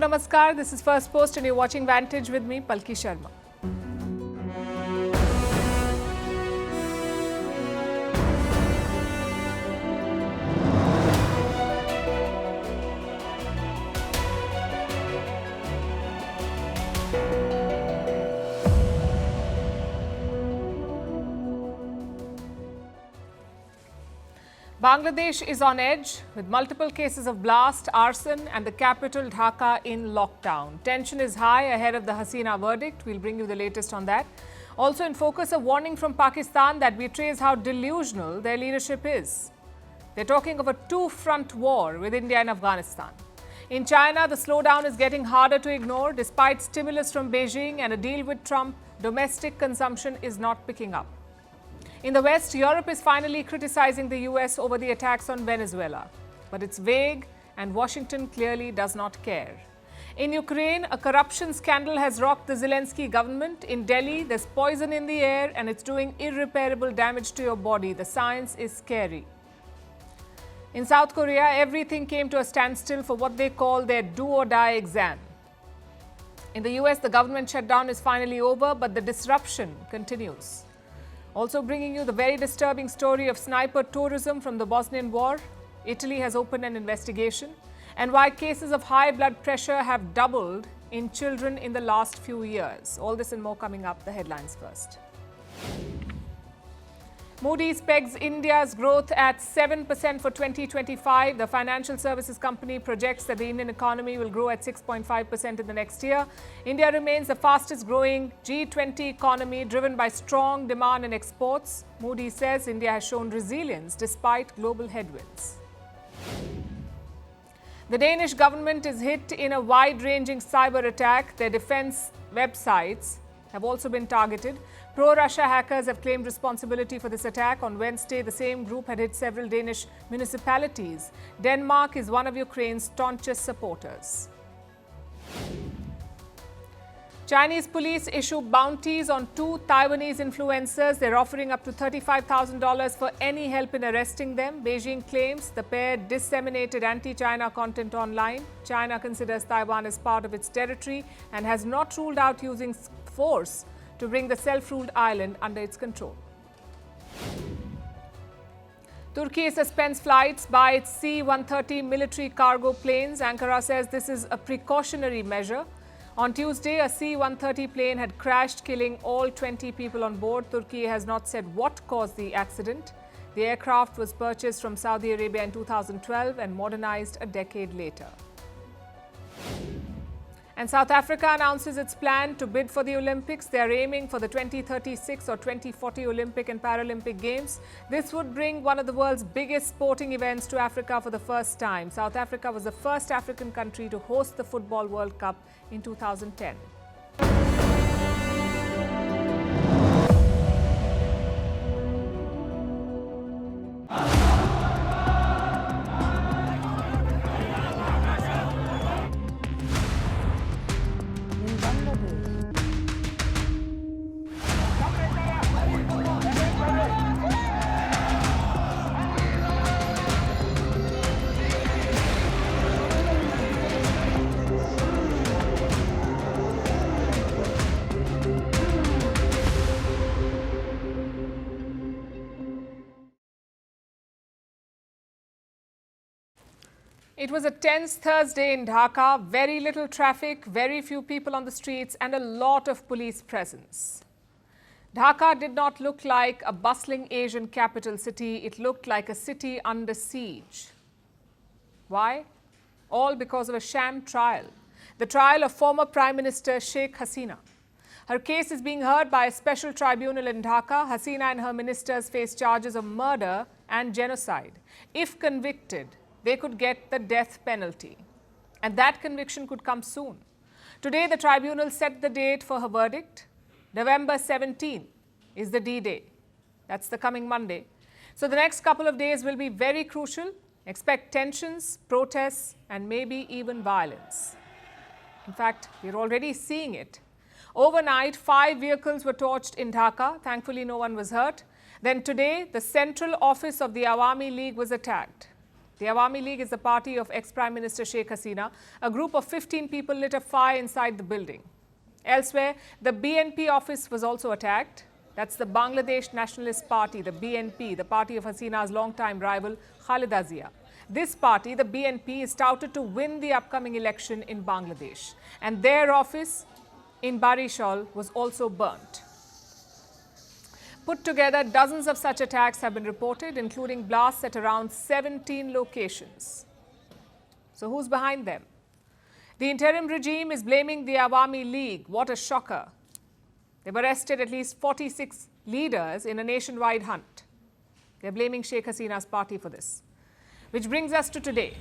namaskar. This is Firstpost and you're watching Vantage with me, Palki Sharma. Bangladesh is on edge with multiple cases of blast, arson and the capital Dhaka in lockdown. Tension is high ahead of the Hasina verdict. We'll bring you the latest on that. Also in focus, a warning from Pakistan that betrays how delusional their leadership is. They're talking of a two-front war with India and Afghanistan. In China, the slowdown is getting harder to ignore. Despite stimulus from Beijing and a deal with Trump, domestic consumption is not picking up. In the West, Europe is finally criticizing the US over the attacks on Venezuela. But it's vague and Washington clearly does not care. In Ukraine, a corruption scandal has rocked the Zelensky government. In Delhi, there's poison in the air and it's doing irreparable damage to your body. The science is scary. In South Korea, everything came to a standstill for what they call their do-or-die exam. In the US, the government shutdown is finally over, but the disruption continues. Also bringing you the very disturbing story of sniper tourism from the Bosnian War. Italy has opened an investigation. And why cases of high blood pressure have doubled in children in the last few years. All this and more coming up. The headlines first. Moody's pegs India's growth at 7% for 2025. The financial services company projects that the Indian economy will grow at 6.5% in the next year. India remains the fastest growing G20 economy driven by strong demand and exports. Moody's says India has shown resilience despite global headwinds. The Danish government is hit in a wide-ranging cyber attack. Their defense websites have also been targeted. Pro-Russia hackers have claimed responsibility for this attack. On Wednesday, the same group had hit several Danish municipalities. Denmark is one of Ukraine's staunchest supporters. Chinese police issue bounties on two Taiwanese influencers. They're offering up to $35,000 for any help in arresting them. Beijing claims the pair disseminated anti-China content online. China considers Taiwan as part of its territory and has not ruled out using force to bring the self-ruled island under its control. Turkey suspends flights by its C-130 military cargo planes. Ankara says this is a precautionary measure. On Tuesday, a C-130 plane had crashed, killing all 20 people on board. Turkey has not said what caused the accident. The aircraft was purchased from Saudi Arabia in 2012 and modernized a decade later. And South Africa announces its plan to bid for the Olympics. They are aiming for the 2036 or 2040 Olympic and Paralympic Games. This would bring one of the world's biggest sporting events to Africa for the first time. South Africa was the first African country to host the Football World Cup in 2010. It was a tense Thursday in Dhaka. Very little traffic, very few people on the streets and a lot of police presence. Dhaka did not look like a bustling Asian capital city. It looked like a city under siege. Why? All because of a sham trial. The trial of former Prime Minister Sheikh Hasina. Her case is being heard by a special tribunal in Dhaka. Hasina and her ministers face charges of murder and genocide. If convicted, they could get the death penalty. And that conviction could come soon. Today, the tribunal set the date for her verdict. November 17 is the D-Day. That's the coming Monday. So the next couple of days will be very crucial. Expect tensions, protests, and maybe even violence. In fact, we're already seeing it. Overnight, 5 vehicles were torched in Dhaka. Thankfully, no one was hurt. Then today, the central office of the Awami League was attacked. The Awami League is the party of ex-Prime Minister Sheikh Hasina. A group of 15 people lit a fire inside the building. Elsewhere, the BNP office was also attacked. That's the Bangladesh Nationalist Party, the BNP, the party of Hasina's longtime rival Khaleda Zia. This party, the BNP, is touted to win the upcoming election in Bangladesh. And their office in Barishal was also burnt. Put together, dozens of such attacks have been reported, including blasts at around 17 locations. So who's behind them? The interim regime is blaming the Awami League. What a shocker. They've arrested at least 46 leaders in a nationwide hunt. They're blaming Sheikh Hasina's party for this. Which brings us to today.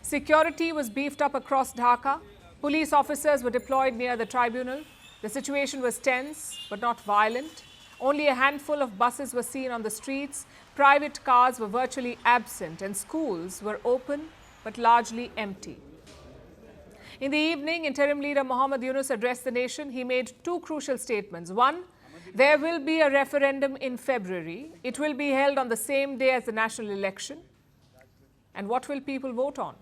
Security was beefed up across Dhaka. Police officers were deployed near the tribunal. The situation was tense but not violent. Only a handful of buses were seen on the streets. Private cars were virtually absent and schools were open but largely empty. In the evening, interim leader Muhammad Yunus addressed the nation. He made two crucial statements. One, there will be a referendum in February. It will be held on the same day as the national election. And what will people vote on?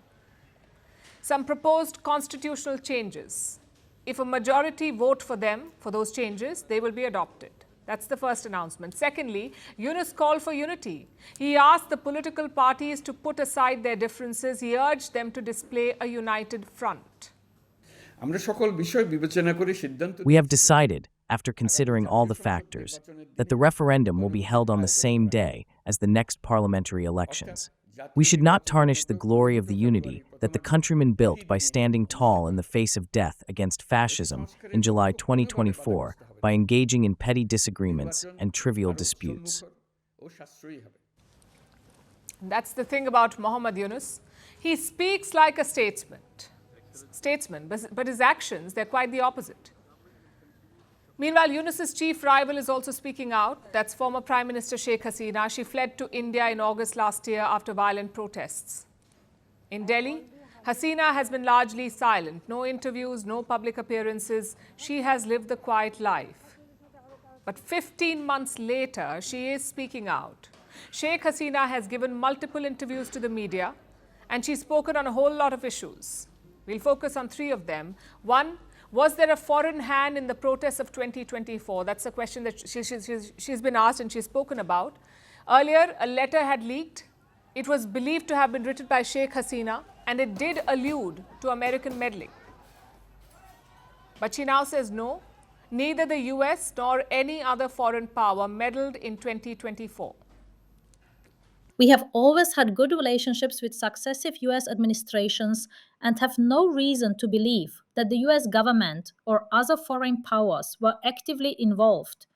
Some proposed constitutional changes. If a majority vote for them, for those changes, they will be adopted. That's the first announcement. Secondly, Yunus called for unity. He asked the political parties to put aside their differences. He urged them to display a united front. We have decided, after considering all the factors, that the referendum will be held on the same day as the next parliamentary elections. We should not tarnish the glory of the unity that the countrymen built by standing tall in the face of death against fascism in July 2024 by engaging in petty disagreements and trivial disputes. That's the thing about Muhammad Yunus. He speaks like a statesman, but his actions, they're quite the opposite. Meanwhile, Yunus's chief rival is also speaking out. That's former Prime Minister Sheikh Hasina. She fled to India in August last year after violent protests. In Delhi, Hasina has been largely silent. No interviews, no public appearances. She has lived the quiet life. But 15 months later, she is speaking out. Sheikh Hasina has given multiple interviews to the media, and she's spoken on a whole lot of issues. We'll focus on three of them. One, was there a foreign hand in the protests of 2024? That's a question that she's been asked and she's spoken about. Earlier, a letter had leaked. It was believed to have been written by Sheikh Hasina, and it did allude to American meddling. But she now says no, neither the US nor any other foreign power meddled in 2024. We have always had good relationships with successive US administrations and have no reason to believe that the US government or other foreign powers were actively involved.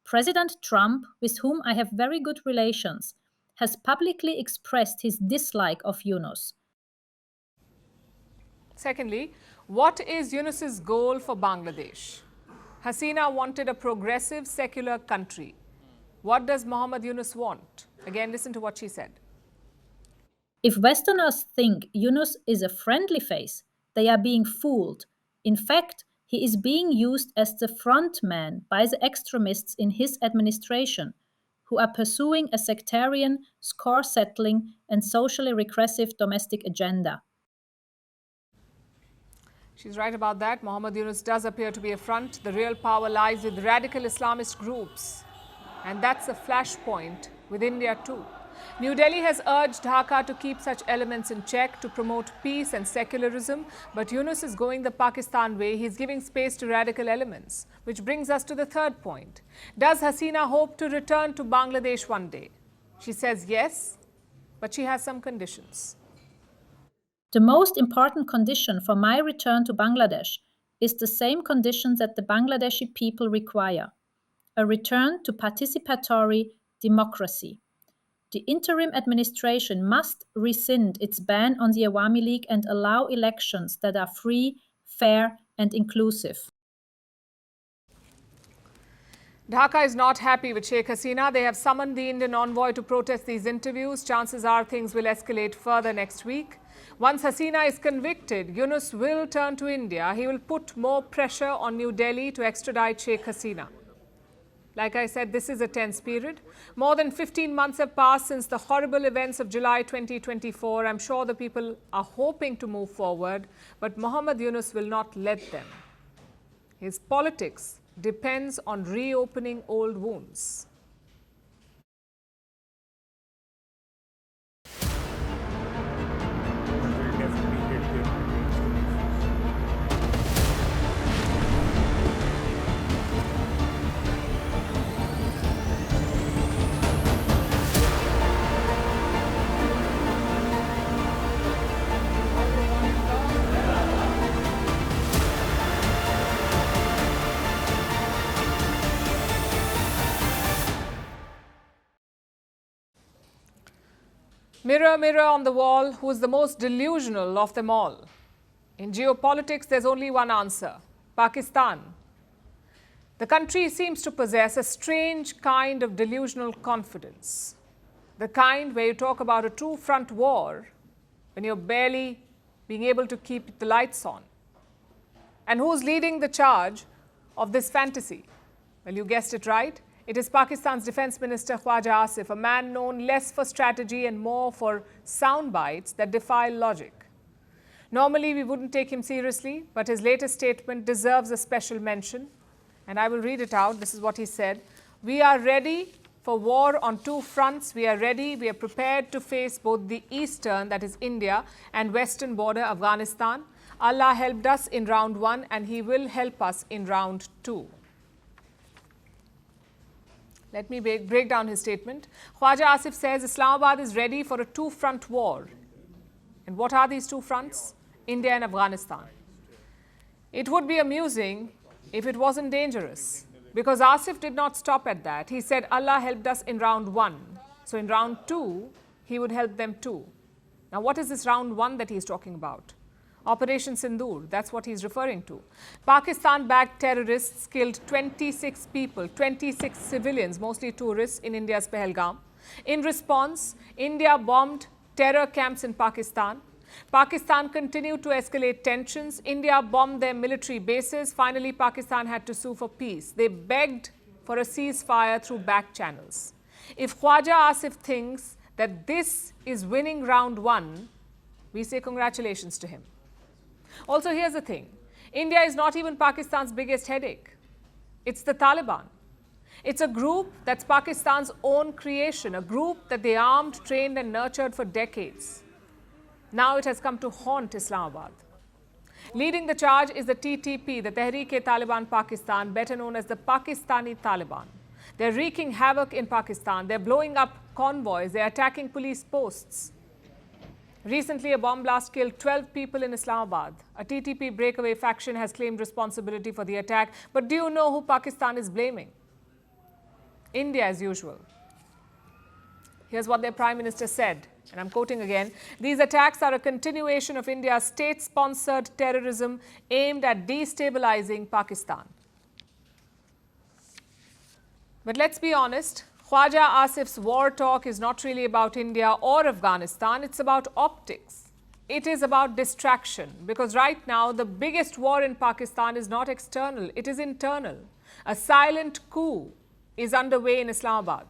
President Trump, with whom I have very good relations, has publicly expressed his dislike of Yunus. Secondly, what is Yunus's goal for Bangladesh? Hasina wanted a progressive, secular country. What does Muhammad Yunus want? Again, listen to what she said. If Westerners think Yunus is a friendly face, they are being fooled. In fact, he is being used as the front man by the extremists in his administration, who are pursuing a sectarian, score-settling, and socially regressive domestic agenda. She's right about that. Muhammad Yunus does appear to be a front. The real power lies with radical Islamist groups. And that's a flashpoint with India too. New Delhi has urged Dhaka to keep such elements in check to promote peace and secularism. But Yunus is going the Pakistan way. He's giving space to radical elements. Which brings us to the third point. Does Hasina hope to return to Bangladesh one day? She says yes, but she has some conditions. The most important condition for my return to Bangladesh is the same condition that the Bangladeshi people require: a return to participatory democracy. The interim administration must rescind its ban on the Awami League and allow elections that are free, fair, and inclusive. Dhaka is not happy with Sheikh Hasina. They have summoned the Indian envoy to protest these interviews. Chances are things will escalate further next week. Once Hasina is convicted, Yunus will turn to India. He will put more pressure on New Delhi to extradite Sheikh Hasina. Like I said, this is a tense period. More than 15 months have passed since the horrible events of July 2024. I'm sure the people are hoping to move forward, but Mohammed Yunus will not let them. His politics depends on reopening old wounds. Mirror, mirror on the wall, who is the most delusional of them all? In geopolitics, there's only one answer: Pakistan. The country seems to possess a strange kind of delusional confidence. The kind where you talk about a true front war when you're barely being able to keep the lights on. And who's leading the charge of this fantasy? Well, you guessed it right. It is Pakistan's Defence Minister Khwaja Asif, a man known less for strategy and more for sound bites that defy logic. Normally, we wouldn't take him seriously, but his latest statement deserves a special mention. And I will read it out. This is what he said. We are ready for war on two fronts. We are ready. We are prepared to face both the eastern, that is India, and western border, Afghanistan. Allah helped us in round one, and He will help us in round two. Let me break down his statement. Khwaja Asif says Islamabad is ready for a two-front war. And what are these two fronts? India and Afghanistan. It would be amusing if it wasn't dangerous, because Asif did not stop at that. He said Allah helped us in round one. So in round two, He would help them too. Now what is this round one that he's talking about? Operation Sindoor, that's what he's referring to. Pakistan-backed terrorists killed 26 people, 26 civilians, mostly tourists, in India's Pahalgam. In response, India bombed terror camps in Pakistan. Pakistan continued to escalate tensions. India bombed their military bases. Finally, Pakistan had to sue for peace. They begged for a ceasefire through back channels. If Khwaja Asif thinks that this is winning round one, we say congratulations to him. Also, here's the thing. India is not even Pakistan's biggest headache. It's the Taliban. It's a group that's Pakistan's own creation, a group that they armed, trained and nurtured for decades. Now it has come to haunt Islamabad. Leading the charge is the TTP, the Tehreek-e-Taliban Pakistan, better known as the Pakistani Taliban. They're wreaking havoc in Pakistan. They're blowing up convoys. They're attacking police posts. Recently, a bomb blast killed 12 people in Islamabad. A TTP breakaway faction has claimed responsibility for the attack. But do you know who Pakistan is blaming? India, as usual. Here's what their Prime Minister said, and I'm quoting again. These attacks are a continuation of India's state-sponsored terrorism aimed at destabilizing Pakistan. But let's be honest. Khwaja Asif's war talk is not really about India or Afghanistan. It's about optics. It is about distraction, because right now the biggest war in Pakistan is not external, it is internal. A silent coup is underway in Islamabad.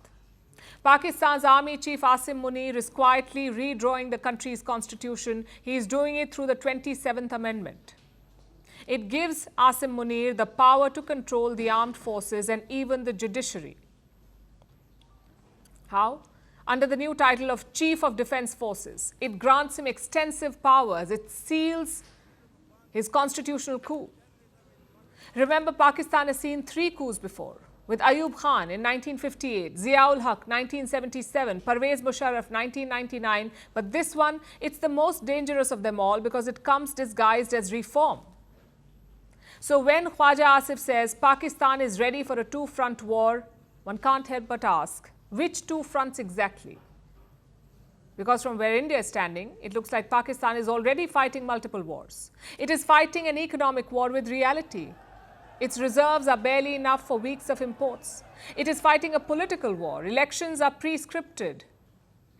Pakistan's Army Chief Asim Munir is quietly redrawing the country's constitution. He is doing it through the 27th Amendment. It gives Asim Munir the power to control the armed forces and even the judiciary. How? Under the new title of Chief of Defence Forces. It grants him extensive powers. It seals his constitutional coup. Remember, Pakistan has seen 3 coups before, with Ayub Khan in 1958, Zia-ul Haq 1977, Parvez Musharraf 1999. But this one, it's the most dangerous of them all because it comes disguised as reform. So when Khwaja Asif says Pakistan is ready for a two-front war, one can't help but ask, which two fronts exactly? Because from where India is standing, it looks like Pakistan is already fighting multiple wars. It is fighting an economic war with reality. Its reserves are barely enough for weeks of imports. It is fighting a political war. Elections are pre-scripted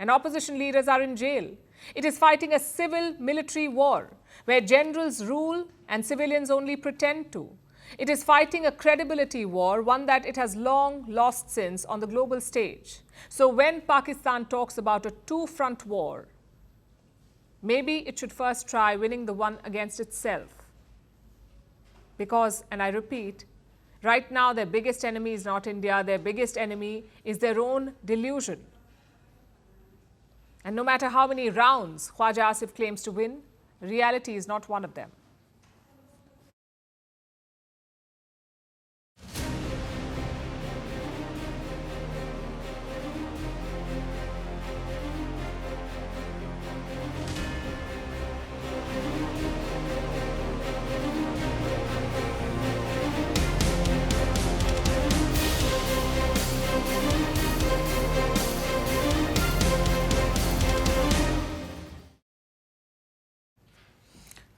and opposition leaders are in jail. It is fighting a civil-military war where generals rule and civilians only pretend to. It is fighting a credibility war, one that it has long lost since on the global stage. So when Pakistan talks about a two-front war, maybe it should first try winning the one against itself. Because, and I repeat, right now their biggest enemy is not India, their biggest enemy is their own delusion. And no matter how many rounds Khwaja Asif claims to win, reality is not one of them.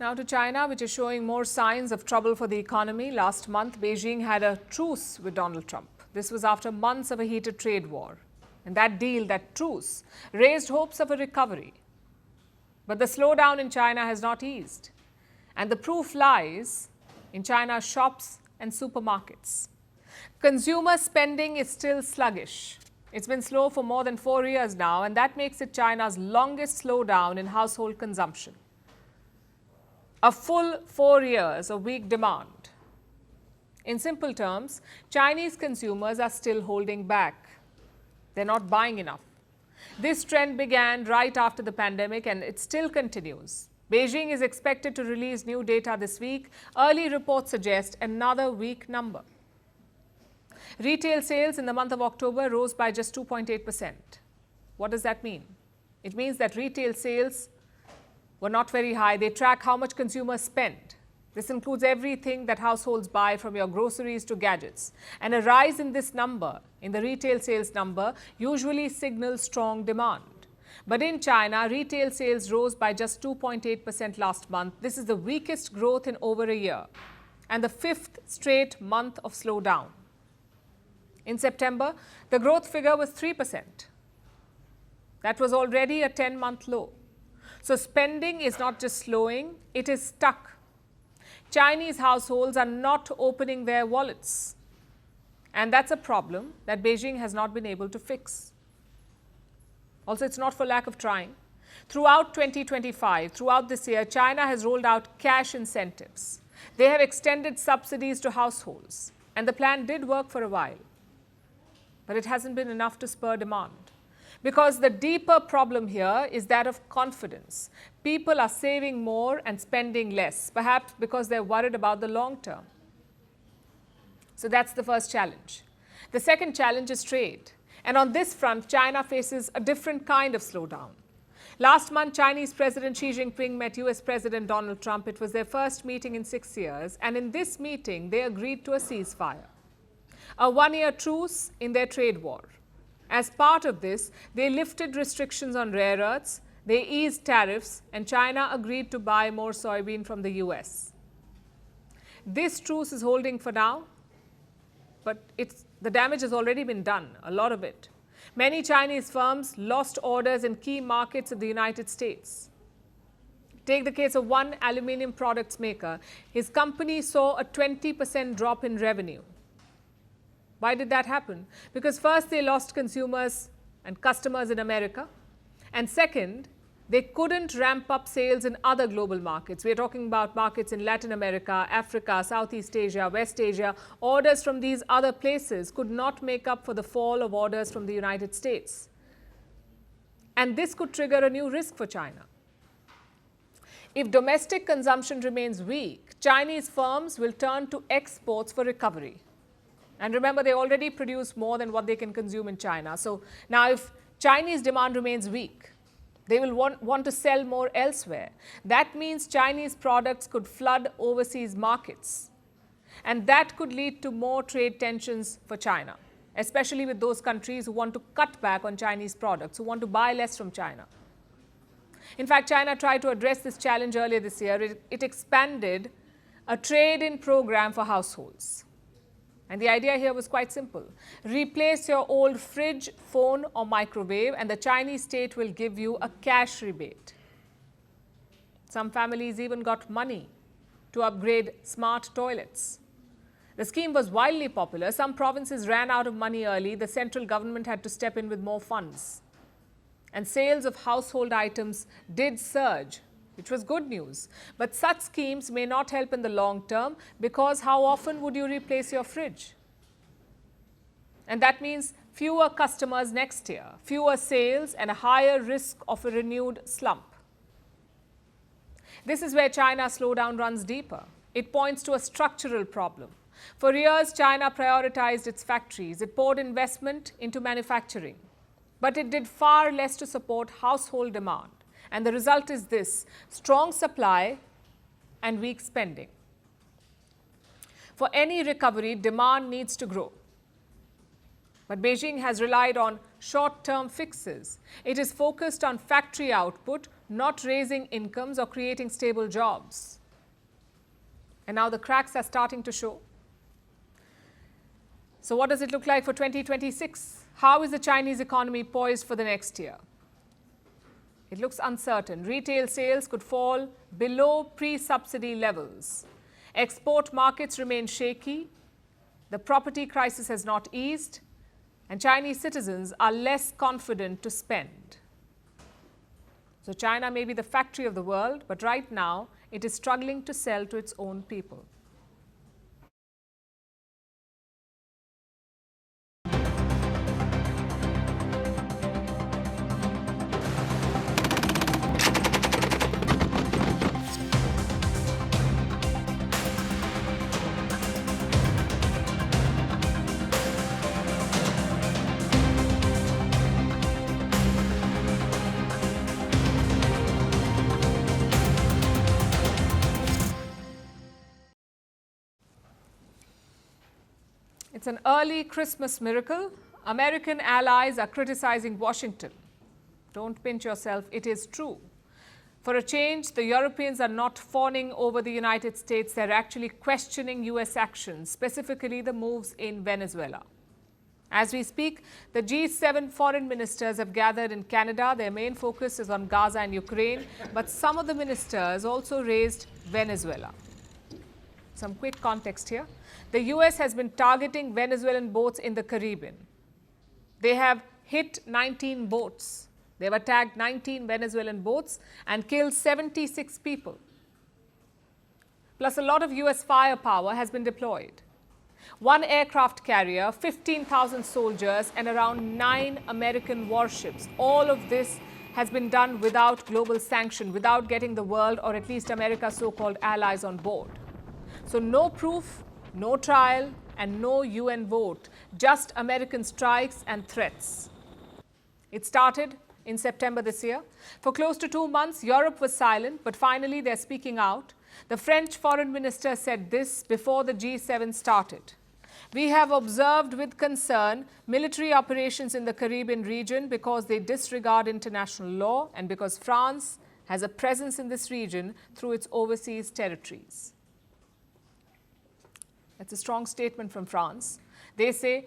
Now to China, which is showing more signs of trouble for the economy. Last month, Beijing had a truce with Donald Trump. This was after months of a heated trade war. And that deal, that truce, raised hopes of a recovery. But the slowdown in China has not eased. And the proof lies in China's shops and supermarkets. Consumer spending is still sluggish. It's been slow for more than 4 years now, and that makes it China's longest slowdown in household consumption. A full 4 years of weak demand. In simple terms, Chinese consumers are still holding back. They're not buying enough. This trend began right after the pandemic and it still continues. Beijing is expected to release new data this week. Early reports suggest another weak number. Retail sales in the month of October rose by just 2.8%. What does that mean? It means that retail sales were not very high. They track how much consumers spend. This includes everything that households buy, from your groceries to gadgets. And a rise in this number, in the retail sales number, usually signals strong demand. But in China, retail sales rose by just 2.8% last month. This is the weakest growth in over a year and the 5th straight month of slowdown. In September, the growth figure was 3%. That was already a 10-month low. So spending is not just slowing, it is stuck. Chinese households are not opening their wallets. And that's a problem that Beijing has not been able to fix. Also, it's not for lack of trying. Throughout 2025, throughout this year, China has rolled out cash incentives. They have extended subsidies to households. And the plan did work for a while. But it hasn't been enough to spur demand. Because the deeper problem here is that of confidence. People are saving more and spending less, perhaps because they're worried about the long term. So that's the first challenge. The second challenge is trade. And on this front, China faces a different kind of slowdown. Last month, Chinese President Xi Jinping met US President Donald Trump. It was their first meeting in 6 years. And in this meeting, they agreed to a ceasefire, a 1-year truce in their trade war. As part of this, they lifted restrictions on rare earths, they eased tariffs, and China agreed to buy more soybean from the US. This truce is holding for now, but the damage has already been done, a lot of it. Many Chinese firms lost orders in key markets of the United States. Take the case of one aluminium products maker. His company saw a 20% drop in revenue. Why did that happen? Because first, they lost consumers and customers in America. And second, they couldn't ramp up sales in other global markets. We're talking about markets in Latin America, Africa, Southeast Asia, West Asia. Orders from these other places could not make up for the fall of orders from the United States. And this could trigger a new risk for China. If domestic consumption remains weak, Chinese firms will turn to exports for recovery. And remember, they already produce more than what they can consume in China. So now if Chinese demand remains weak, they will want to sell more elsewhere. That means Chinese products could flood overseas markets. And that could lead to more trade tensions for China, especially with those countries who want to cut back on Chinese products, who want to buy less from China. In fact, China tried to address this challenge earlier this year. It expanded a trade-in program for households. And the idea here was quite simple. Replace your old fridge, phone, or microwave, and the Chinese state will give you a cash rebate. Some families even got money to upgrade smart toilets. The scheme was wildly popular. Some provinces ran out of money early. The central government had to step in with more funds. And sales of household items did surge, which was good news. But such schemes may not help in the long term, because how often would you replace your fridge? And that means fewer customers next year, fewer sales, and a higher risk of a renewed slump. This is where China's slowdown runs deeper. It points to a structural problem. For years, China prioritized its factories. It poured investment into manufacturing. But it did far less to support household demand. And the result is this: strong supply and weak spending. For any recovery, demand needs to grow. But Beijing has relied on short-term fixes. It is focused on factory output, not raising incomes or creating stable jobs. And now the cracks are starting to show. So what does it look like for 2026? How is the Chinese economy poised for the next year? It looks uncertain. Retail sales could fall below pre-subsidy levels. Export markets remain shaky. The property crisis has not eased. And Chinese citizens are less confident to spend. So China may be the factory of the world, but right now it is struggling to sell to its own people. It's an early Christmas miracle. American allies are criticizing Washington. Don't pinch yourself, it is true. For a change, the Europeans are not fawning over the United States. They're actually questioning US actions, specifically the moves in Venezuela. As we speak, the G7 foreign ministers have gathered in Canada. Their main focus is on Gaza and Ukraine, but some of the ministers also raised Venezuela. Some quick context here. The US has been targeting Venezuelan boats in the Caribbean. They have hit 19 boats. They have attacked 19 Venezuelan boats and killed 76 people. Plus, a lot of US firepower has been deployed. 1 aircraft carrier, 15,000 soldiers, and around 9 American warships. All of this has been done without global sanction, without getting the world, or at least America's so-called allies, on board. So no proof, no trial, and no UN vote, just American strikes and threats. It started in September this year. For close to 2 months, Europe was silent, but finally they're speaking out. The French foreign minister said this before the G7 started. We have observed with concern military operations in the Caribbean region because they disregard international law and because France has a presence in this region through its overseas territories. That's a strong statement from France. They say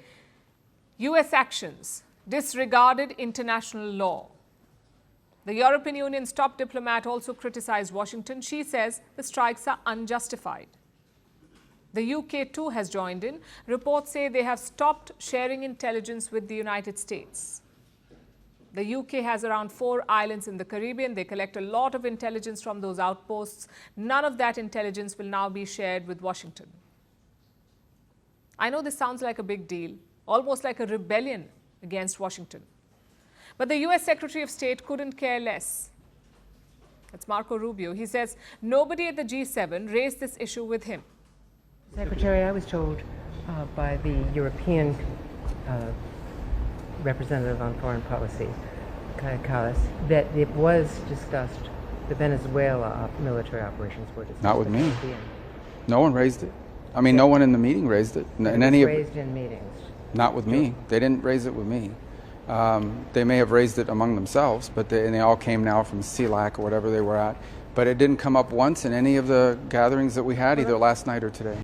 US actions disregarded international law. The European Union's top diplomat also criticized Washington. She says the strikes are unjustified. The UK too has joined in. Reports say they have stopped sharing intelligence with the United States. The UK has around 4 islands in the Caribbean. They collect a lot of intelligence from those outposts. None of that intelligence will now be shared with Washington. I know this sounds like a big deal, almost like a rebellion against Washington. But the US Secretary of State couldn't care less. That's Marco Rubio. He says nobody at the G7 raised this issue with him. Secretary, I was told by the European representative on foreign policy, Kaya Kallas, that it was discussed, the Venezuela military operations were discussed. Not with me. No one raised it. I mean, no one in the meeting raised it. It was raised in meetings. Not with me. They didn't raise it with me. They may have raised it among themselves, but they all came now from CELAC or whatever they were at. But it didn't come up once in any of the gatherings that we had, either last night or today.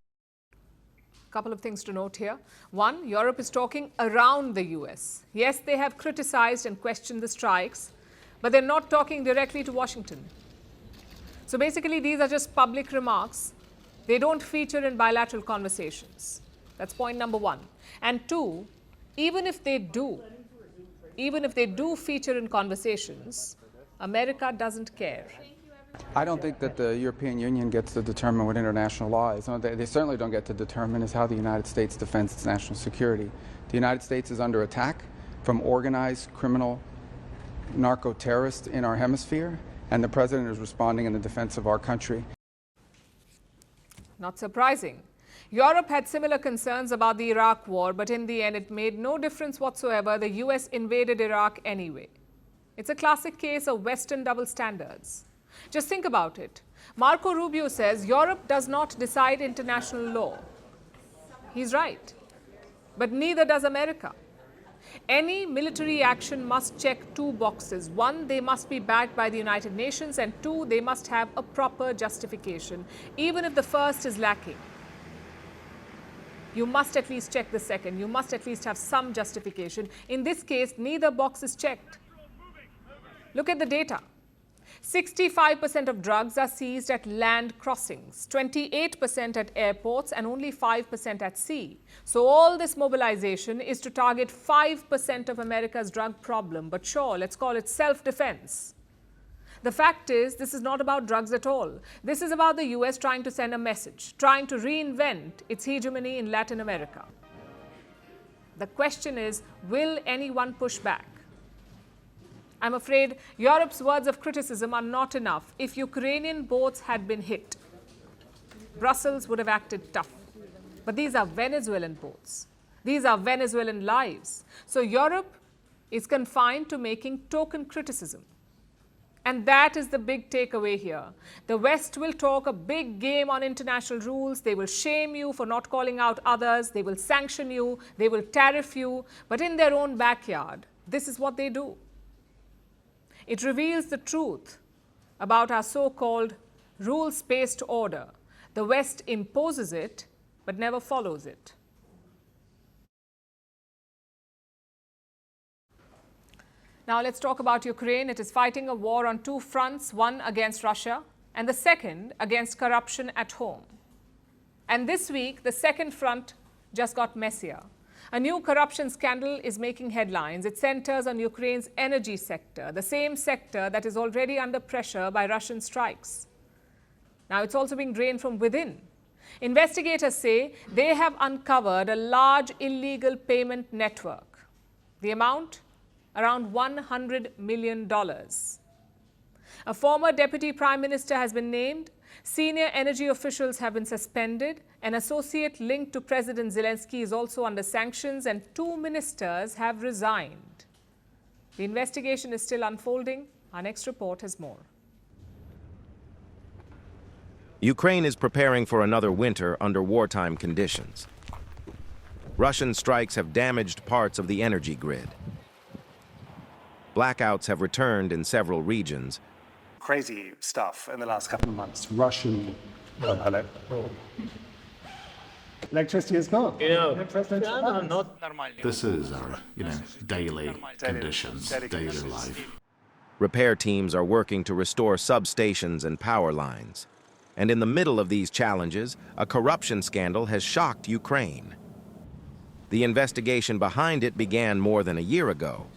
A couple of things to note here. One, Europe is talking around the US. Yes, they have criticized and questioned the strikes, but they're not talking directly to Washington. So basically, these are just public remarks They don't feature in bilateral conversations. That's point number one. And two, even if they do feature in conversations, America doesn't care. I don't think that the European Union gets to determine what international law is. They certainly don't get to determine is how the United States defends its national security. The United States is under attack from organized criminal narco-terrorists in our hemisphere, and the president is responding in the defense of our country. Not surprising. Europe had similar concerns about the Iraq war, but in the end it made no difference whatsoever. The US invaded Iraq anyway. It's a classic case of Western double standards. Just think about it. Marco Rubio says Europe does not decide international law. He's right. But neither does America. Any military action must check two boxes. One, they must be backed by the United Nations, and two, they must have a proper justification, even if the first is lacking. You must at least check the second. You must at least have some justification. In this case, neither box is checked. Look at the data. 65% of drugs are seized at land crossings, 28% at airports, and only 5% at sea. So all this mobilization is to target 5% of America's drug problem. But sure, let's call it self-defense. The fact is, this is not about drugs at all. This is about the US trying to send a message, trying to reinvent its hegemony in Latin America. The question is, will anyone push back? I'm afraid Europe's words of criticism are not enough. If Ukrainian boats had been hit, Brussels would have acted tough. But these are Venezuelan boats. These are Venezuelan lives. So Europe is confined to making token criticism. And that is the big takeaway here. The West will talk a big game on international rules. They will shame you for not calling out others. They will sanction you. They will tariff you. But in their own backyard, this is what they do. It reveals the truth about our so-called rules-based order. The West imposes it, but never follows it. Now let's talk about Ukraine. It is fighting a war on two fronts, one against Russia and the second against corruption at home. And this week, the second front just got messier. A new corruption scandal is making headlines. It centers on Ukraine's energy sector, the same sector that is already under pressure by Russian strikes. Now it's also being drained from within. Investigators say they have uncovered a large illegal payment network. The amount? Around $100 million. A former deputy prime minister has been named. Senior energy officials have been suspended. An associate linked to President Zelensky is also under sanctions, and two ministers have resigned. The investigation is still unfolding. Our next report has more. Ukraine is preparing for another winter under wartime conditions. Russian strikes have damaged parts of the energy grid. Blackouts have returned in several regions. Crazy stuff in the last couple of months. Russian electricity is gone. This is our, daily conditions, daily life. Repair teams are working to restore substations and power lines. And in the middle of these challenges, a corruption scandal has shocked Ukraine. The investigation behind it began more than a year ago.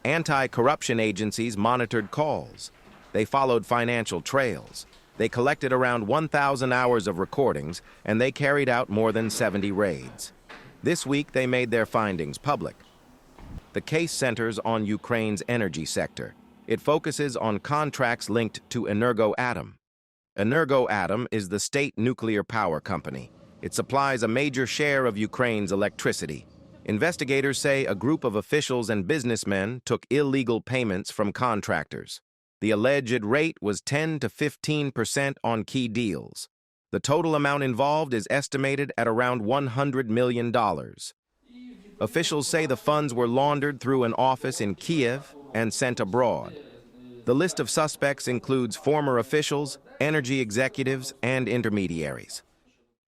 Anti-corruption agencies monitored calls. They followed financial trails. They collected around 1,000 hours of recordings, and they carried out more than 70 raids. This week, they made their findings public. The case centers on Ukraine's energy sector. It focuses on contracts linked to Energoatom. Energoatom is the state nuclear power company. It supplies a major share of Ukraine's electricity. Investigators say a group of officials and businessmen took illegal payments from contractors. The alleged rate was 10 to 15% on key deals. The total amount involved is estimated at around $100 million. Officials say the funds were laundered through an office in Kiev and sent abroad. The list of suspects includes former officials, energy executives, and intermediaries.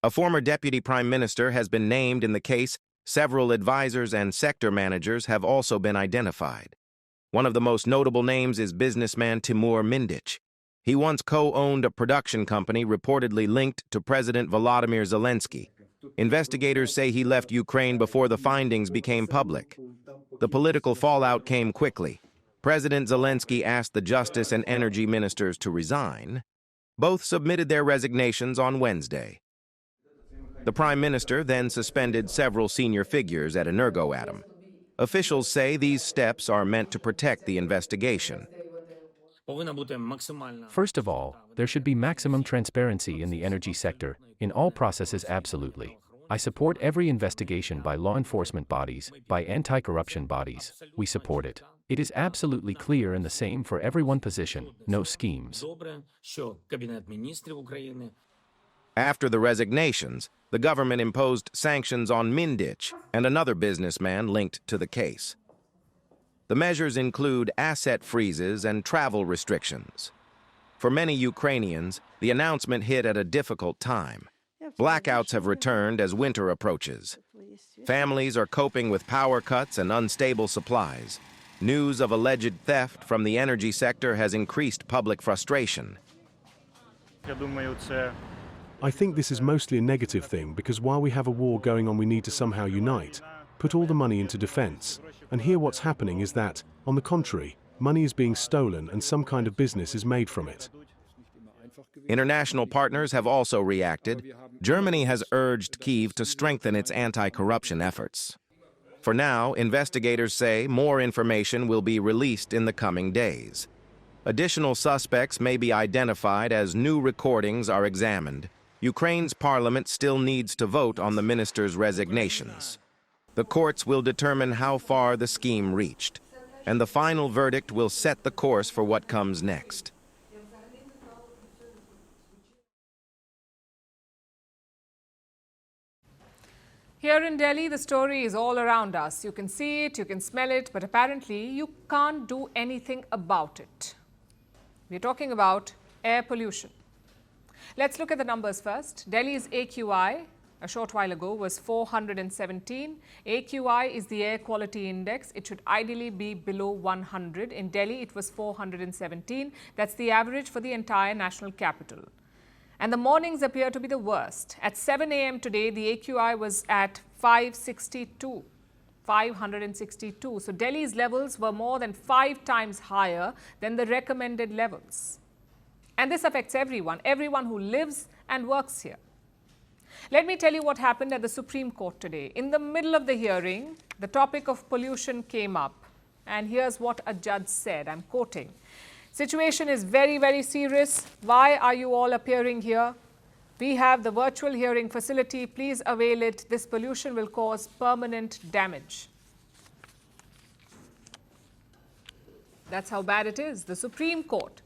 A former deputy prime minister has been named in the case. Several advisors and sector managers have also been identified. One of the most notable names is businessman Timur Mindich. He once co-owned a production company reportedly linked to President Volodymyr Zelensky. Investigators say he left Ukraine before the findings became public. The political fallout came quickly. President Zelensky asked the Justice and Energy ministers to resign. Both submitted their resignations on Wednesday. The Prime Minister then suspended several senior figures at Energoatom. Officials say these steps are meant to protect the investigation. First of all, there should be maximum transparency in the energy sector, in all processes absolutely. I support every investigation by law enforcement bodies, by anti-corruption bodies. We support it. It is absolutely clear and the same for everyone position, no schemes. After the resignations, the government imposed sanctions on Mindich and another businessman linked to the case. The measures include asset freezes and travel restrictions. For many Ukrainians, the announcement hit at a difficult time. Blackouts have returned as winter approaches. Families are coping with power cuts and unstable supplies. News of alleged theft from the energy sector has increased public frustration. I think this is mostly a negative thing because while we have a war going on, we need to somehow unite, put all the money into defense. And here what's happening is that, on the contrary, money is being stolen and some kind of business is made from it. International partners have also reacted. Germany has urged Kyiv to strengthen its anti-corruption efforts. For now, investigators say more information will be released in the coming days. Additional suspects may be identified as new recordings are examined. Ukraine's parliament still needs to vote on the minister's resignations. The courts will determine how far the scheme reached, and the final verdict will set the course for what comes next. Here in Delhi, the story is all around us. You can see it, you can smell it, but apparently you can't do anything about it. We're talking about air pollution. Let's look at the numbers first. Delhi's AQI a short while ago was 417. AQI is the air quality index. It should ideally be below 100. In Delhi, it was 417. That's the average for the entire national capital. And the mornings appear to be the worst. At 7 a.m. today, the AQI was at 562. 562. So Delhi's levels were more than 5 times higher than the recommended levels. And this affects everyone who lives and works here. Let me tell you what happened at the Supreme Court today. In the middle of the hearing, the topic of pollution came up. And here's what a judge said. I'm quoting. Situation is very, very serious. Why are you all appearing here? We have the virtual hearing facility. Please avail it. This pollution will cause permanent damage. That's how bad it is. The Supreme Court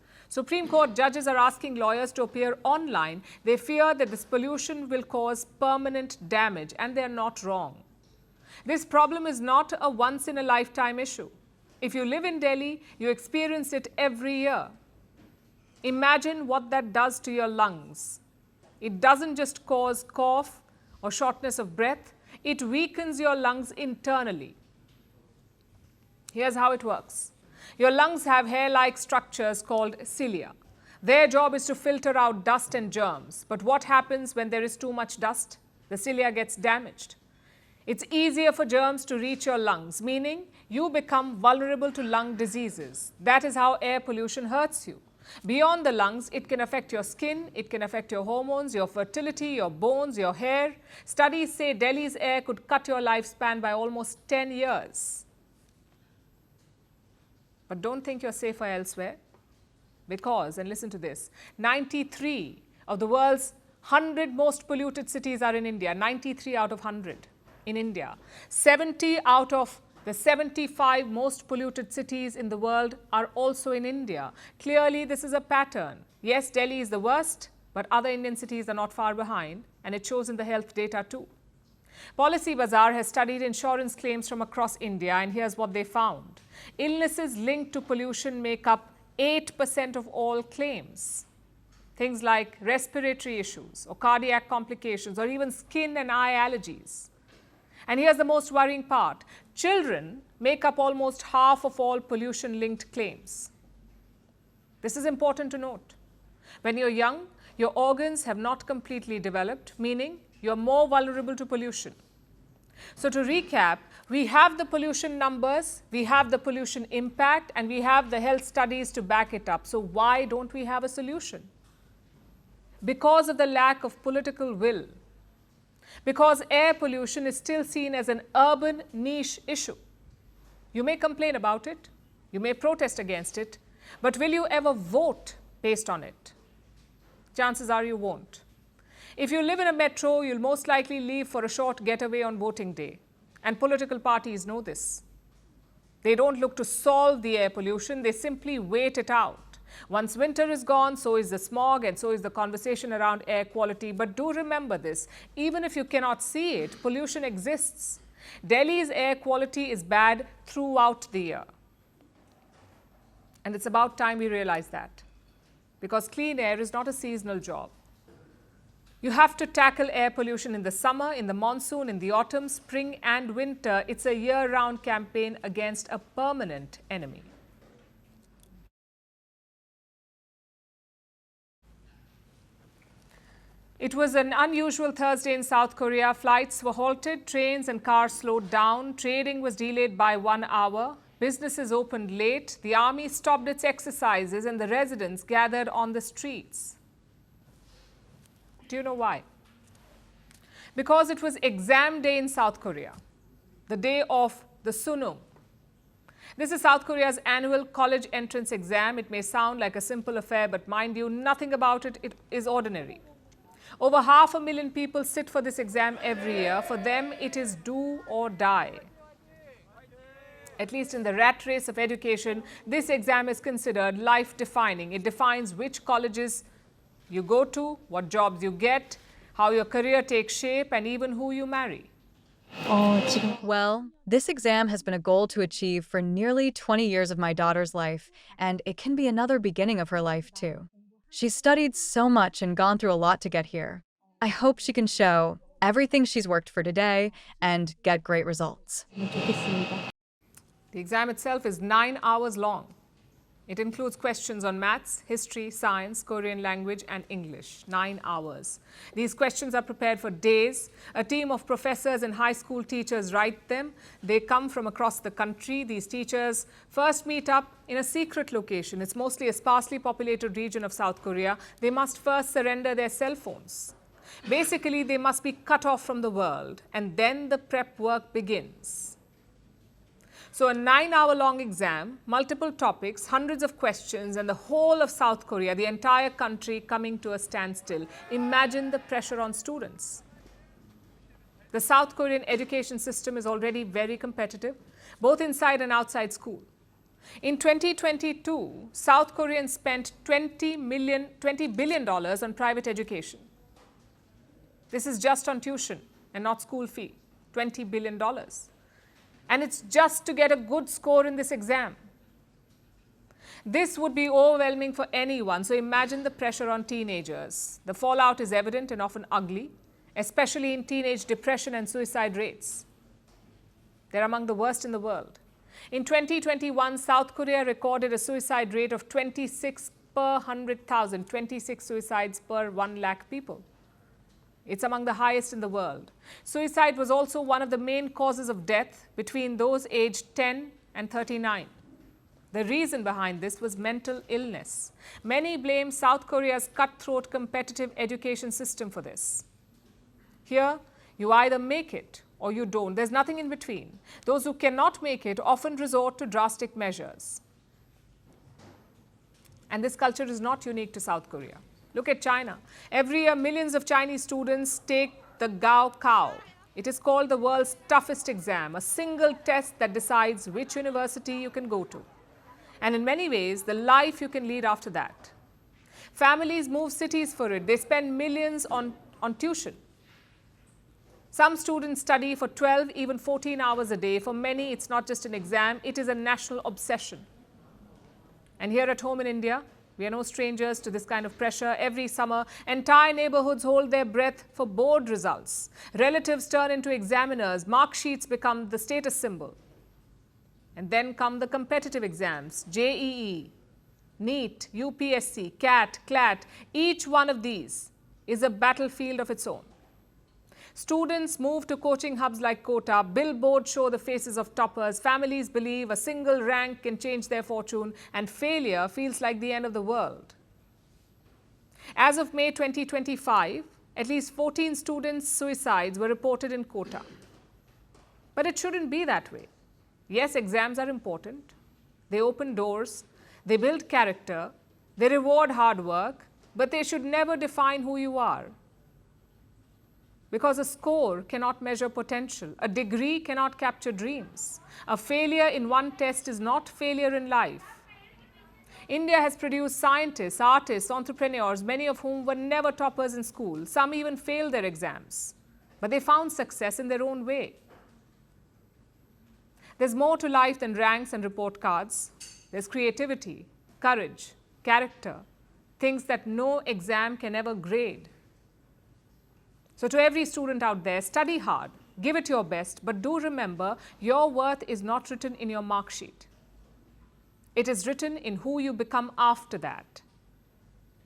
judges are asking lawyers to appear online. They fear that this pollution will cause permanent damage, and they're not wrong. This problem is not a once-in-a-lifetime issue. If you live in Delhi, you experience it every year. Imagine what that does to your lungs. It doesn't just cause cough or shortness of breath. It weakens your lungs internally. Here's how it works. Your lungs have hair-like structures called cilia. Their job is to filter out dust and germs. But what happens when there is too much dust? The cilia gets damaged. It's easier for germs to reach your lungs, meaning you become vulnerable to lung diseases. That is how air pollution hurts you. Beyond the lungs, it can affect your skin, it can affect your hormones, your fertility, your bones, your hair. Studies say Delhi's air could cut your lifespan by almost 10 years. But don't think you're safer elsewhere. Because, and listen to this, 93 of the world's 100 most polluted cities are in India. 93 out of 100 in India. 70 out of the 75 most polluted cities in the world are also in India. Clearly, this is a pattern. Yes, Delhi is the worst, but other Indian cities are not far behind, and it shows in the health data too. Policy Bazaar has studied insurance claims from across India, and here's what they found. Illnesses linked to pollution make up 8% of all claims. Things like respiratory issues or cardiac complications or even skin and eye allergies. And here's the most worrying part. Children make up almost half of all pollution-linked claims. This is important to note. When you're young, your organs have not completely developed, meaning you're more vulnerable to pollution. So to recap, we have the pollution numbers, we have the pollution impact, and we have the health studies to back it up. So why don't we have a solution? Because of the lack of political will. Because air pollution is still seen as an urban niche issue. You may complain about it, you may protest against it, but will you ever vote based on it? Chances are you won't. If you live in a metro, you'll most likely leave for a short getaway on voting day. And political parties know this. They don't look to solve the air pollution, they simply wait it out. Once winter is gone, so is the smog and so is the conversation around air quality. But do remember this, even if you cannot see it, pollution exists. Delhi's air quality is bad throughout the year. And it's about time we realize that. Because clean air is not a seasonal job. You have to tackle air pollution in the summer, in the monsoon, in the autumn, spring and winter. It's a year-round campaign against a permanent enemy. It was an unusual Thursday in South Korea. Flights were halted, trains and cars slowed down, trading was delayed by 1 hour, businesses opened late, the army stopped its exercises and the residents gathered on the streets. Do you know why? Because it was exam day in South Korea, the day of the Sunung. This is South Korea's annual college entrance exam. It may sound like a simple affair, but mind you, nothing about it is ordinary. Over 500,000 people sit for this exam every year. For them, it is do or die. At least in the rat race of education, this exam is considered life-defining. It defines which colleges you go to, what jobs you get, how your career takes shape, and even who you marry. Well, this exam has been a goal to achieve for nearly 20 years of my daughter's life, and it can be another beginning of her life, too. She's studied so much and gone through a lot to get here. I hope she can show everything she's worked for today and get great results. The exam itself is 9 hours long. It includes questions on maths, history, science, Korean language, and English. 9 hours. These questions are prepared for days. A team of professors and high school teachers write them. They come from across the country. These teachers first meet up in a secret location. It's mostly a sparsely populated region of South Korea. They must first surrender their cell phones. Basically, they must be cut off from the world, and then the prep work begins. So a 9-hour-long exam, multiple topics, hundreds of questions, and the whole of South Korea, the entire country coming to a standstill. Imagine the pressure on students. The South Korean education system is already very competitive, both inside and outside school. In 2022, South Koreans spent $20 billion on private education. This is just on tuition and not school fee, $20 billion. And it's just to get a good score in this exam. This would be overwhelming for anyone, so imagine the pressure on teenagers. The fallout is evident and often ugly, especially in teenage depression and suicide rates. They're among the worst in the world. In 2021, South Korea recorded a suicide rate of 26 per 100,000, 26 suicides per 1 lakh people. It's among the highest in the world. Suicide was also one of the main causes of death between those aged 10 and 39. The reason behind this was mental illness. Many blame South Korea's cutthroat competitive education system for this. Here, you either make it or you don't. There's nothing in between. Those who cannot make it often resort to drastic measures. And this culture is not unique to South Korea. Look at China. Every year, millions of Chinese students take the Gaokao. It is called the world's toughest exam, a single test that decides which university you can go to. And in many ways, the life you can lead after that. Families move cities for it. They spend millions on tuition. Some students study for 12, even 14 hours a day. For many, it's not just an exam, it is a national obsession. And here at home in India, we are no strangers to this kind of pressure. Every summer, entire neighborhoods hold their breath for board results. Relatives turn into examiners. Mark sheets become the status symbol. And then come the competitive exams, JEE, NEET, UPSC, CAT, CLAT, each one of these is a battlefield of its own. Students move to coaching hubs like Kota, billboards show the faces of toppers, families believe a single rank can change their fortune, and failure feels like the end of the world. As of May 2025, at least 14 students' suicides were reported in Kota. But it shouldn't be that way. Yes, exams are important. They open doors, they build character, they reward hard work, but they should never define who you are. Because a score cannot measure potential, a degree cannot capture dreams. A failure in one test is not failure in life. India has produced scientists, artists, entrepreneurs, many of whom were never toppers in school. Some even failed their exams, but they found success in their own way. There's more to life than ranks and report cards. There's creativity, courage, character, things that no exam can ever grade. So to every student out there, study hard, give it your best, but do remember your worth is not written in your mark sheet. It is written in who you become after that,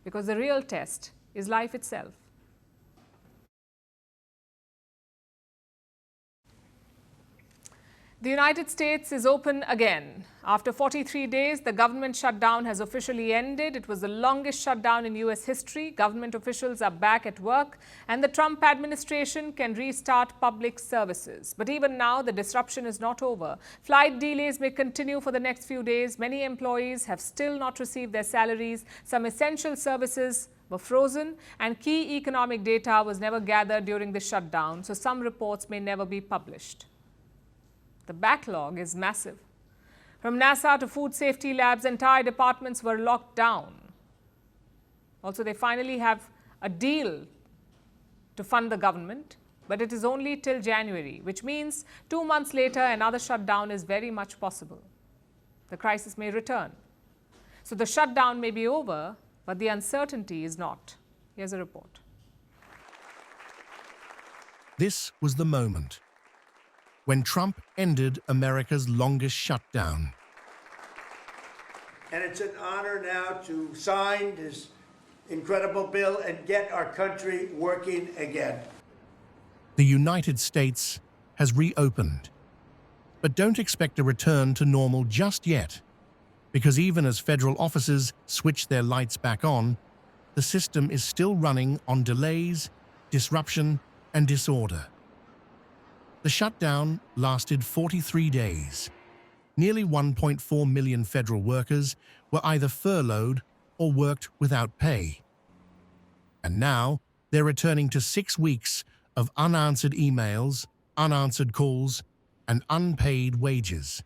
because the real test is life itself. The United States is open again. After 43 days, the government shutdown has officially ended. It was the longest shutdown in US history. Government officials are back at work, and the Trump administration can restart public services. But even now, the disruption is not over. Flight delays may continue for the next few days. Many employees have still not received their salaries. Some essential services were frozen, and key economic data was never gathered during the shutdown, so some reports may never be published. The backlog is massive. From NASA to food safety labs, entire departments were locked down. Also, they finally have a deal to fund the government, but it is only till January, which means 2 months later, another shutdown is very much possible. The crisis may return. So the shutdown may be over, but the uncertainty is not. Here's a report. This was the moment when Trump ended America's longest shutdown. And it's an honor now to sign this incredible bill and get our country working again. The United States has reopened. But don't expect a return to normal just yet, because even as federal offices switch their lights back on, the system is still running on delays, disruption, and disorder. The shutdown lasted 43 days. Nearly 1.4 million federal workers were either furloughed or worked without pay. And now they're returning to 6 weeks of unanswered emails, unanswered calls, and unpaid wages.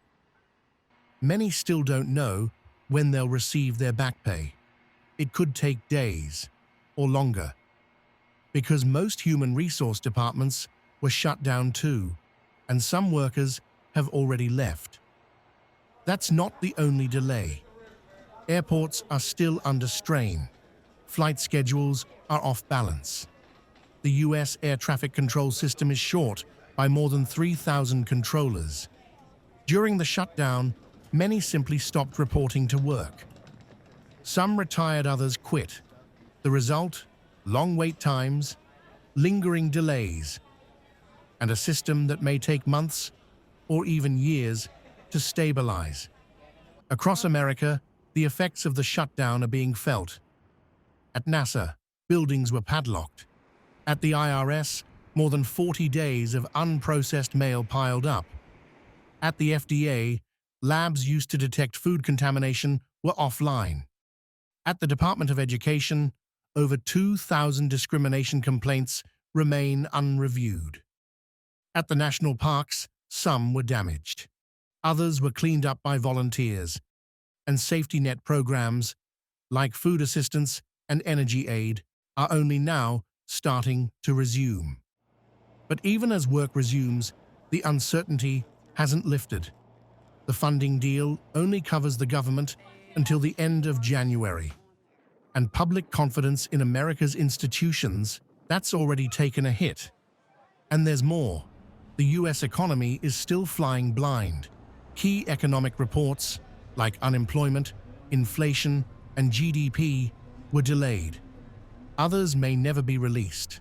Many still don't know when they'll receive their back pay. It could take days or longer, because most human resource departments were shut down too, and some workers have already left. That's not the only delay. Airports are still under strain. Flight schedules are off balance. The US air traffic control system is short by more than 3,000 controllers. During the shutdown, many simply stopped reporting to work. Some retired, others quit. The result? Long wait times, lingering delays, and a system that may take months or even years to stabilize. Across America, the effects of the shutdown are being felt. At NASA, buildings were padlocked. At the IRS, more than 40 days of unprocessed mail piled up. At the FDA, labs used to detect food contamination were offline. At the Department of Education, over 2,000 discrimination complaints remain unreviewed. At the national parks, some were damaged. Others were cleaned up by volunteers, and safety net programs, like food assistance and energy aid, are only now starting to resume. But even as work resumes, the uncertainty hasn't lifted. The funding deal only covers the government until the end of January. And public confidence in America's institutions, that's already taken a hit. And there's more. The US economy is still flying blind. Key economic reports, like unemployment, inflation, and GDP were delayed. Others may never be released.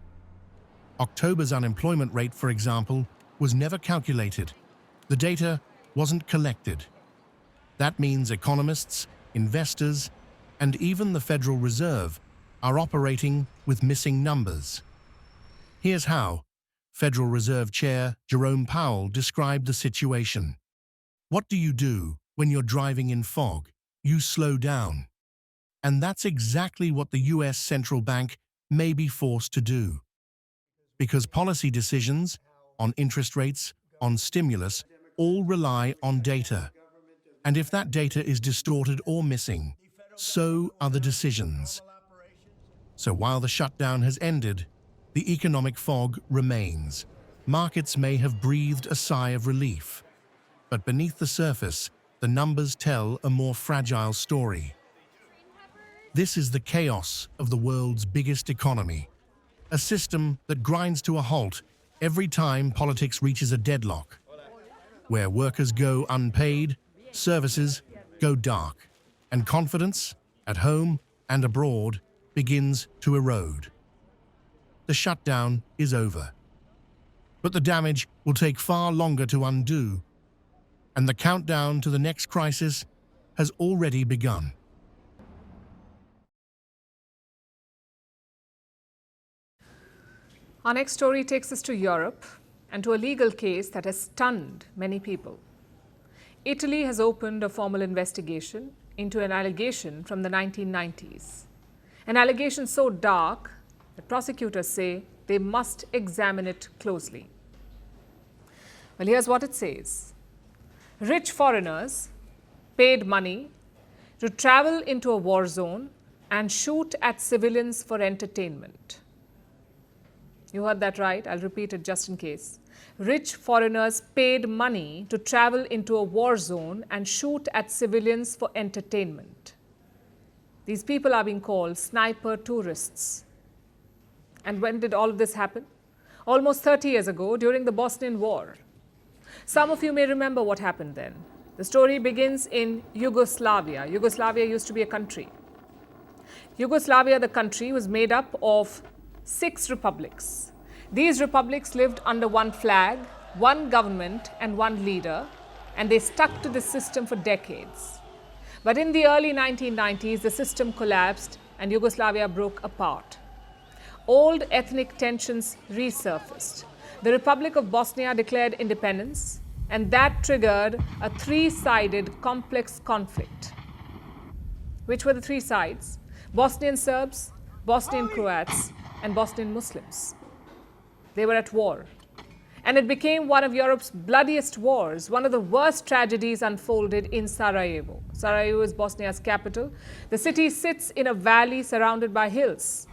October's unemployment rate, for example, was never calculated. The data wasn't collected. That means economists, investors, and even the Federal Reserve are operating with missing numbers. Here's how Federal Reserve Chair Jerome Powell described the situation. What do you do when you're driving in fog? You slow down. And that's exactly what the US Central Bank may be forced to do. Because policy decisions on interest rates, on stimulus, all rely on data. And if that data is distorted or missing, so are the decisions. So while the shutdown has ended, the economic fog remains. Markets may have breathed a sigh of relief. But beneath the surface, the numbers tell a more fragile story. This is the chaos of the world's biggest economy, a system that grinds to a halt every time politics reaches a deadlock, where workers go unpaid, services go dark, and confidence, at home and abroad, begins to erode. The shutdown is over. But the damage will take far longer to undo, and the countdown to the next crisis has already begun. Our next story takes us to Europe and to a legal case that has stunned many people. Italy has opened a formal investigation into an allegation from the 1990s. An allegation so dark that prosecutors say they must examine it closely. Well, here's what it says. Rich foreigners paid money to travel into a war zone and shoot at civilians for entertainment. You heard that right. I'll repeat it just in case. Rich foreigners paid money to travel into a war zone and shoot at civilians for entertainment. These people are being called sniper tourists. And when did all of this happen? Almost 30 years ago, during the Bosnian War. Some of you may remember what happened then. The story begins in Yugoslavia. Yugoslavia used to be a country. Yugoslavia, the country, was made up of 6 republics. These republics lived under one flag, one government, and one leader, and they stuck to this system for decades. But in the early 1990s, the system collapsed and Yugoslavia broke apart. Old ethnic tensions resurfaced. The Republic of Bosnia declared independence, and that triggered a 3-sided complex conflict. Which were the 3 sides? Bosnian Serbs, Bosnian Croats, and Bosnian Muslims. They were at war. And it became one of Europe's bloodiest wars. One of the worst tragedies unfolded in Sarajevo. Sarajevo is Bosnia's capital. The city sits in a valley surrounded by hills.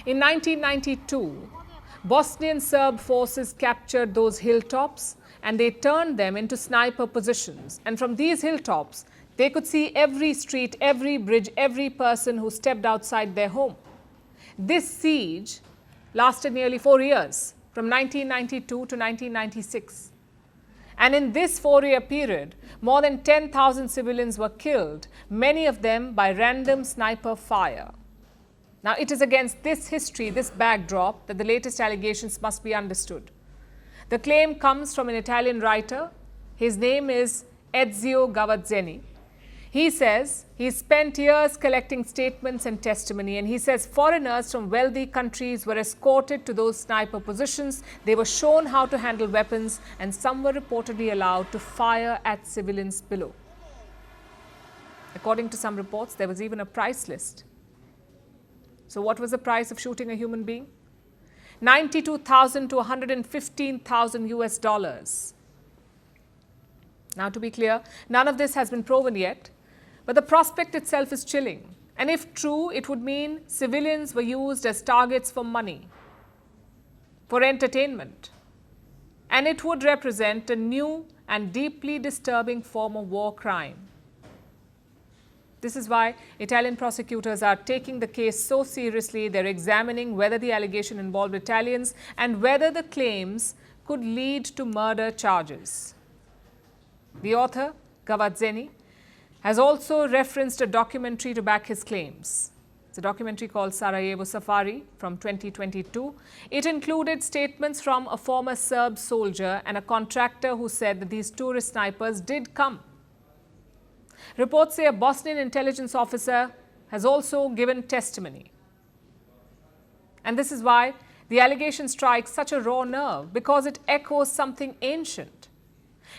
In 1992, Bosnian Serb forces captured those hilltops and they turned them into sniper positions. And from these hilltops, they could see every street, every bridge, every person who stepped outside their home. This siege lasted nearly 4 years, from 1992 to 1996. And in this 4-year period, more than 10,000 civilians were killed, many of them by random sniper fire. Now, it is against this history, this backdrop, that the latest allegations must be understood. The claim comes from an Italian writer. His name is Ezio Gavazzeni. He says he spent years collecting statements and testimony, and he says foreigners from wealthy countries were escorted to those sniper positions. They were shown how to handle weapons, and some were reportedly allowed to fire at civilians below. According to some reports, there was even a price list. So what was the price of shooting a human being? $92,000 to $115,000 US. Now, to be clear, none of this has been proven yet, but the prospect itself is chilling. And if true, it would mean civilians were used as targets for money, for entertainment. And it would represent a new and deeply disturbing form of war crime. This is why Italian prosecutors are taking the case so seriously. They're examining whether the allegation involved Italians and whether the claims could lead to murder charges. The author, Gavazzeni, has also referenced a documentary to back his claims. It's a documentary called Sarajevo Safari from 2022. It included statements from a former Serb soldier and a contractor who said that these tourist snipers did come. Reports say a Bosnian intelligence officer has also given testimony. And this is why the allegation strikes such a raw nerve, because it echoes something ancient.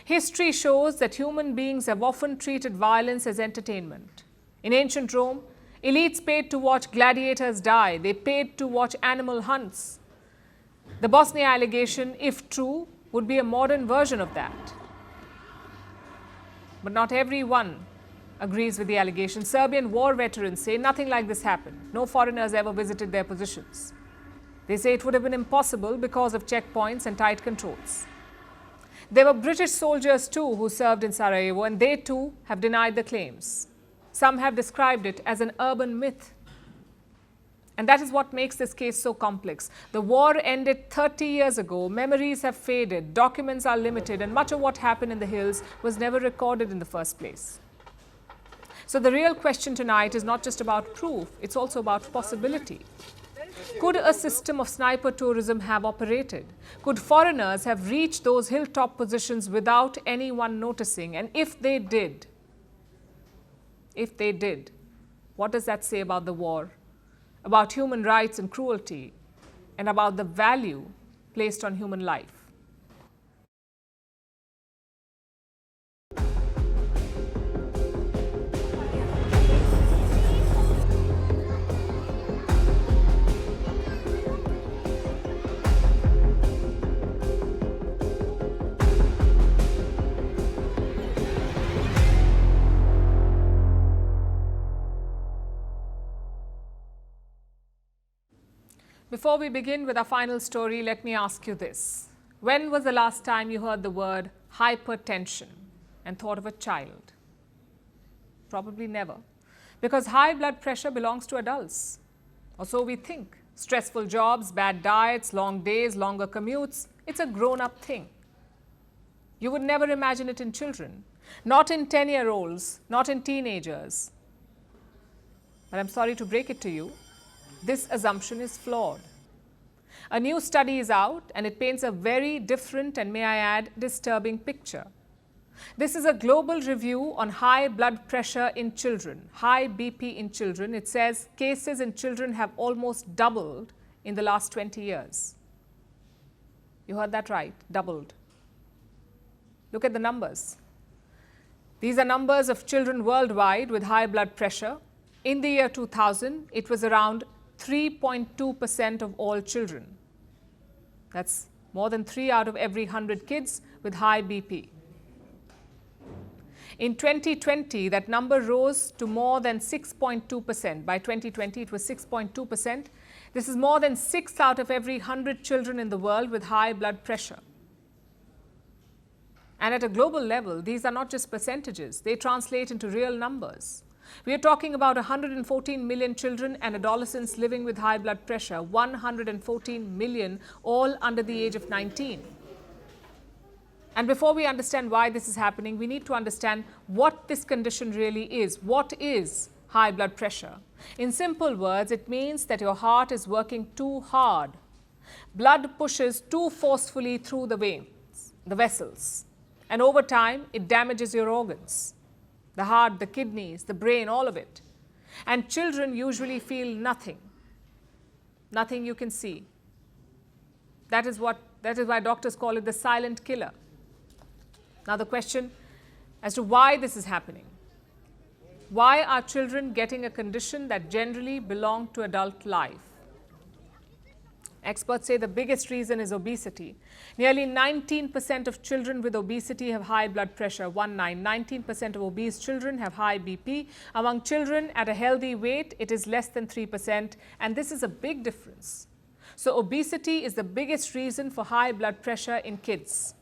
History shows that human beings have often treated violence as entertainment. In ancient Rome, elites paid to watch gladiators die. They paid to watch animal hunts. The Bosnia allegation, if true, would be a modern version of that. But not everyone agrees with the allegation. Serbian war veterans say nothing like this happened. No foreigners ever visited their positions. They say it would have been impossible because of checkpoints and tight controls. There were British soldiers too who served in Sarajevo, and they too have denied the claims. Some have described it as an urban myth. And that is what makes this case so complex. The war ended 30 years ago, memories have faded, documents are limited, and much of what happened in the hills was never recorded in the first place. So the real question tonight is not just about proof, it's also about possibility. Could a system of sniper tourism have operated? Could foreigners have reached those hilltop positions without anyone noticing? And if they did, what does that say about the war, about human rights and cruelty, and about the value placed on human life? Before we begin with our final story, let me ask you this. When was the last time you heard the word hypertension and thought of a child? Probably never, because high blood pressure belongs to adults, or so we think. Stressful jobs, bad diets, long days, longer commutes, it's a grown-up thing. You would never imagine it in children, not in 10-year-olds, not in teenagers. But I'm sorry to break it to you, this assumption is flawed. A new study is out and it paints a very different and, may I add, disturbing picture. This is a global review on high blood pressure in children, high BP in children. It says cases in children have almost doubled in the last 20 years. You heard that right, doubled. Look at the numbers. These are numbers of children worldwide with high blood pressure. In the year 2000, it was around 3.2% of all children. That's more than 3 out of every 100 kids with high BP. In 2020, that number rose to more than 6.2%. By 2020, it was 6.2%. This is more than 6 out of every 100 children in the world with high blood pressure. And at a global level, these are not just percentages. They translate into real numbers. We are talking about 114 million children and adolescents living with high blood pressure, 114 million, all under the age of 19. And before we understand why this is happening, we need to understand what this condition really is. What is high blood pressure? In simple words, it means that your heart is working too hard. Blood pushes too forcefully through the veins, the vessels, and over time, it damages your organs. The heart, the kidneys, the brain, all of it. And children usually feel nothing. Nothing you can see. That is why doctors call it the silent killer. Now the question as to why this is happening. Why are children getting a condition that generally belongs to adult life? Experts say the biggest reason is obesity. Nearly 19% of children with obesity have high blood pressure, 19% of obese children have high BP. Among children at a healthy weight, it is less than 3%, and this is a big difference. So obesity is the biggest reason for high blood pressure in kids.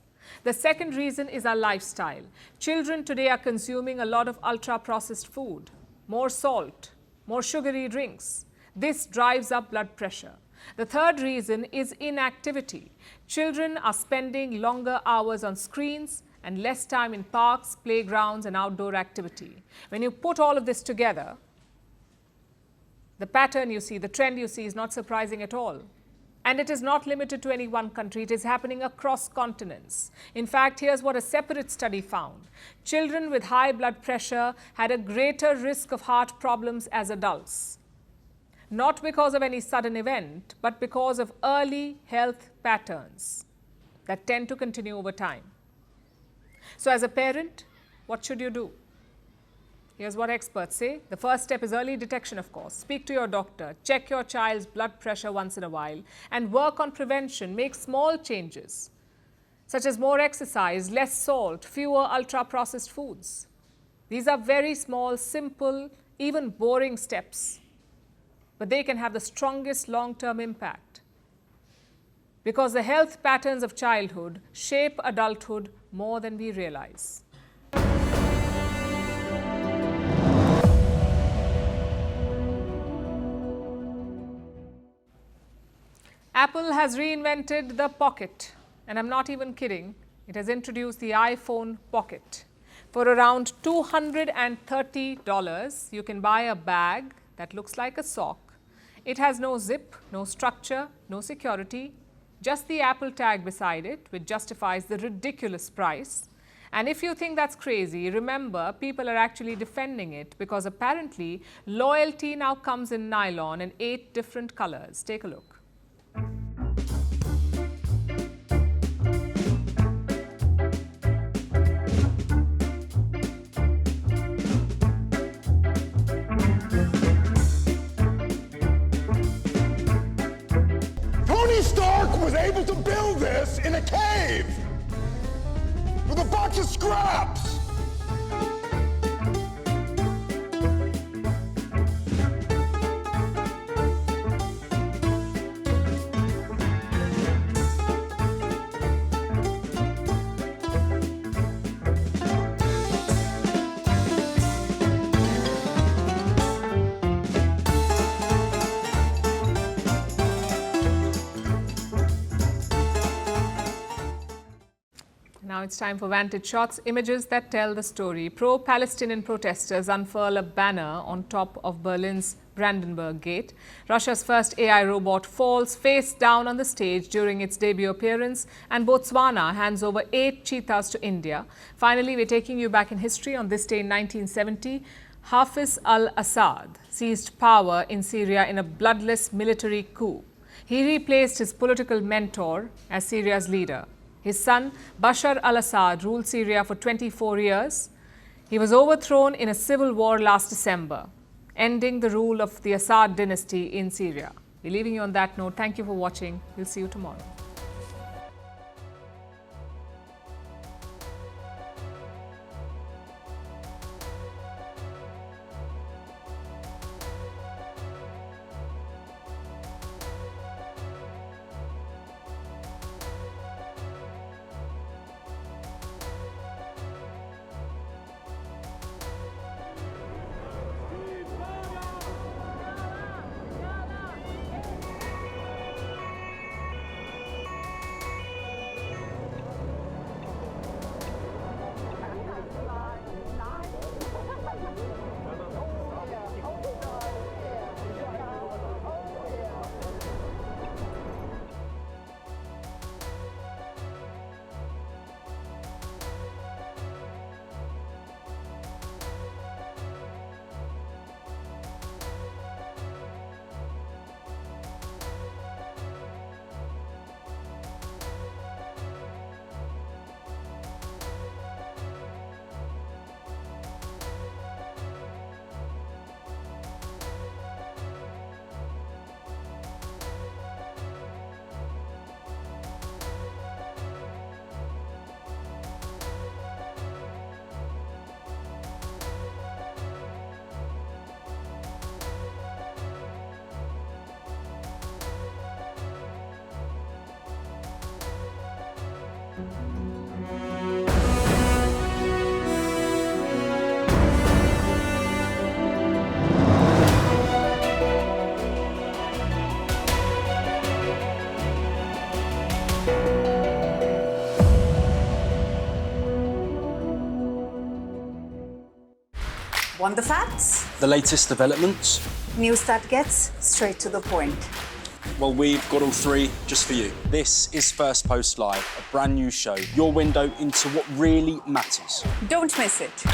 The second reason is our lifestyle. Children today are consuming a lot of ultra-processed food, more salt, more sugary drinks. This drives up blood pressure. The third reason is inactivity. Children are spending longer hours on screens and less time in parks, playgrounds, and outdoor activity. When you put all of this together, the pattern you see, the trend you see is not surprising at all. And it is not limited to any one country. It is happening across continents. In fact, here's what a separate study found. Children with high blood pressure had a greater risk of heart problems as adults. Not because of any sudden event, but because of early health patterns that tend to continue over time. So as a parent, what should you do? Here's what experts say. The first step is early detection, of course. Speak to your doctor, check your child's blood pressure once in a while, and work on prevention. Make small changes, such as more exercise, less salt, fewer ultra-processed foods. These are very small, simple, even boring steps, but they can have the strongest long-term impact, because the health patterns of childhood shape adulthood more than we realize. Apple has reinvented the Pocket, and I'm not even kidding. It has introduced the iPhone Pocket. For around $230, you can buy a bag that looks like a sock. It has no zip, no structure, no security, just the Apple tag beside it, which justifies the ridiculous price. And if you think that's crazy, remember, people are actually defending it, because apparently loyalty now comes in nylon in 8 different colors. Take a look. Tony Stark was able to build this in a cave with a box of scraps. Now it's time for Vantage Shots, images that tell the story. Pro-Palestinian protesters unfurl a banner on top of Berlin's Brandenburg Gate. Russia's first AI robot falls face down on the stage during its debut appearance, and Botswana hands over 8 cheetahs to India. Finally, we're taking you back in history. On this day in 1970, Hafiz al-Assad seized power in Syria in a bloodless military coup. He replaced his political mentor as Syria's leader. His son, Bashar al-Assad, ruled Syria for 24 years. He was overthrown in a civil war last December, ending the rule of the Assad dynasty in Syria. We're leaving you on that note. Thank you for watching. We'll see you tomorrow. Want the facts? The latest developments? News that gets straight to the point. Well, we've got all three just for you. This is Firstpost Live, a brand new show, your window into what really matters. Don't miss it.